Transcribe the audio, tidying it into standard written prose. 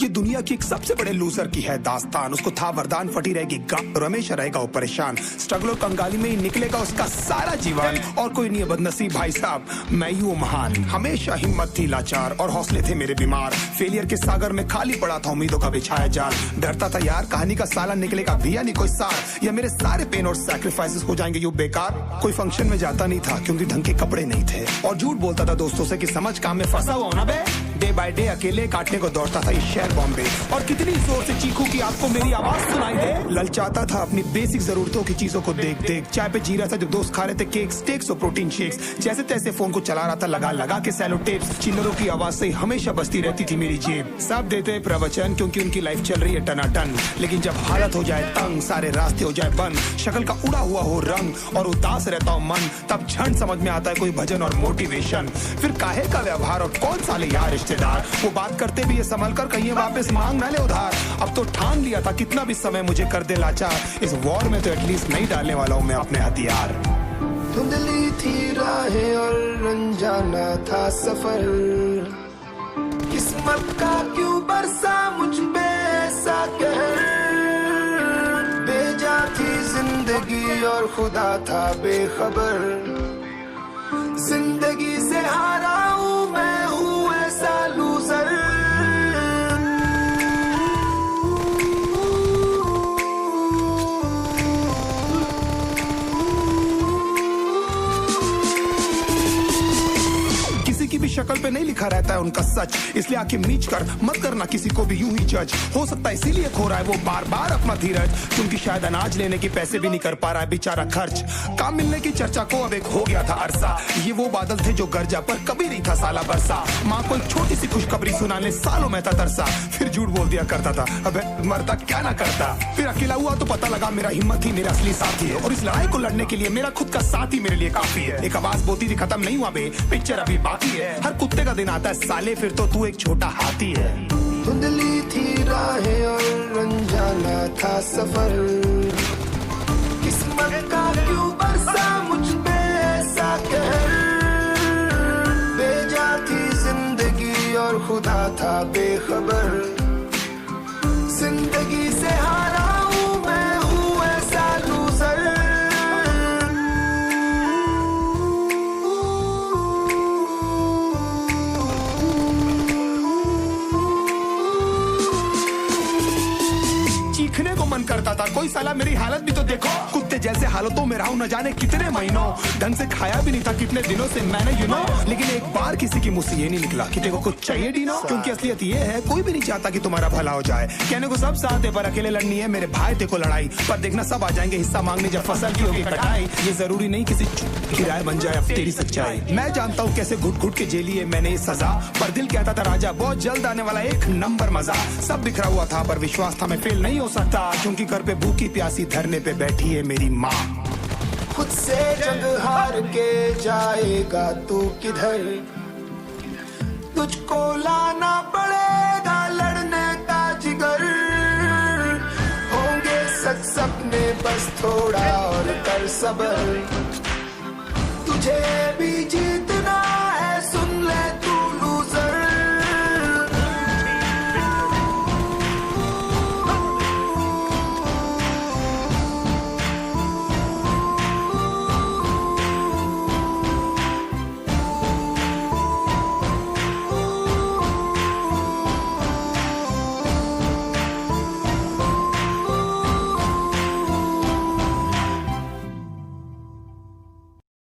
दुनिया की एक सबसे बड़े लूजर की है दास्तान। उसको था वरदान, फटी रहेगी गांव, हमेशा रहेगा वो परेशान। स्ट्रगल और कंगाली में ही निकलेगा उसका सारा जीवन। और कोई नहीं है बदनसीब भाई साहब, मैं ही हूँ महान। हमेशा हिम्मत थी लाचार और हौसले थे मेरे बीमार। फेलियर के सागर में खाली पड़ा था उम्मीदों का बिछाया जाल। डरता था यार कहानी का साला निकलेगा भी या नहीं कोई सार, या मेरे सारे पेन और सैक्रिफाइसेस हो जाएंगे यूं बेकार। कोई फंक्शन में जाता नहीं था क्योंकि ढंग के कपड़े नहीं थे, और झूठ बोलता था दोस्तों से कि समझ काम में फंसा हुआ ना बे। डे बाय डे अकेले काटने को दौड़ता था ये शहर बॉम्बे। और कितनी जोर से चीखूं कि आपको मेरी आवाज सुनाई दे। ललचाता था अपनी बेसिक जरूरतों की चीजों को देख देख। चाय पे जी रहा था जब दोस्त खा रहे थे केक, स्टेक्स और प्रोटीन शेक्स। जैसे तैसे फोन को चला रहा था लगा लगा के सैलो टेप्स। चिल्लरों की आवाज से हमेशा बजती रहती थी मेरी जेब। सब देते प्रवचन क्योंकि उनकी लाइफ चल रही है टनाटन, लेकिन जब हालत हो जाए तंग, सारे रास्ते हो जाए बंद, शक्ल का उड़ा हुआ हो रंग और उदास रहता हो मन, तब क्षण समझ में आता है कोई भजन और मोटिवेशन। फिर काहे का व्यवहार और कौन साले यार रिश्तेदार, वो बात करते भी ये संभल कर कहीं वापस मांग ना ले उधार। अब तो ठान लिया था कितना भी समय मुझे कर दे लाचार, इस वॉर में तो एटलीस्ट नहीं डालने वाला हूँ मैं अपने हथियार। धुंधली थी राहें और अनजाना था सफर, किस्मत का क्यों बरसा मुझ पे ऐसा कहर। बेजा थी जिंदगी और खुदा था बेखबर, जिंदगी से हारा हूँ मैं, हूँ ऐसा लूजर। की भी शक्ल पे नहीं लिखा रहता है उनका सच, इसलिए आंखें मीच कर मत करना किसी को भी यूं ही जज। हो सकता है इसीलिए खो रहा है वो बार बार अपना धीरज, क्योंकि शायद अनाज लेने के पैसे भी नहीं कर पा रहा है बेचारा खर्च। काम मिलने की चर्चा को अब एक हो गया था अरसा, ये वो बादल थे जो गरजा पर कभी नहीं था साला बरसा। माँ को एक छोटी सी खुशखबरी सुनाने सालों में था तरसा, फिर झूठ बोल दिया करता था अबे मरता क्या ना करता। फिर अकेला हुआ तो पता लगा मेरा हिम्मत ही मेरा असली साथी है, और इस लड़ाई को लड़ने के लिए मेरा खुद का साथ ही मेरे लिए काफी है। एक आवाज बोलती थी खत्म नहीं हुआ बे, पिक्चर अभी बाकी है। हर कुत्ते का दिन आता है साले, फिर तो तू एक छोटा हाथी है। धुंधली थी राहें और अनजाना था सफर, किस्मत का क्यों बरसा मुझ पे ऐसा कहर। बेजा थी जिंदगी और खुदा था बेखबर, जिंदगी से हारा हूँ मैं, हूँ ऐसा लूजर। चीखने को मन करता था, कोई साला मेरी हालत भी तो देखो। कुत्ते जैसे हालतों में रहा हूं न जाने कितने महीनों, ढंग से खाया भी नहीं था कितने दिनों से मैंने लेकिन एक बार किसी की मुंह से ये नहीं निकला कि तेरे को कुछ चाहिए डीनो। क्योंकि असलियत ये है कोई भी नहीं चाहता कि तुम्हारा भला हो जाए। कहने को सब साथ है पर अकेले लड़नी है मेरे भाई देखो लड़ाई, पर देखना सब आ जाएंगे हिस्सा मांगने जब फसल की होगी कटाई। ये जरूरी नहीं किसी किराए बन जाए अब तेरी सच्चाई। मैं जानता हूँ कैसे घुट घुट के झेली है मैंने ये सजा, पर दिल कहता था राजा बहुत जल्द आने वाला एक नंबर मजा। सब बिखरा हुआ था पर विश्वास था मैं फेल नहीं हो सकता, क्योंकि घर पे भूखी प्यासी धरने पे बैठी है मेरी माँ। खुद से जंग हार के जाएगा तू किधर, तुझको लाना पड़ेगा लड़ने का जिगर। होंगे सच सपने बस थोड़ा और कर सबर, तुझे भी जीत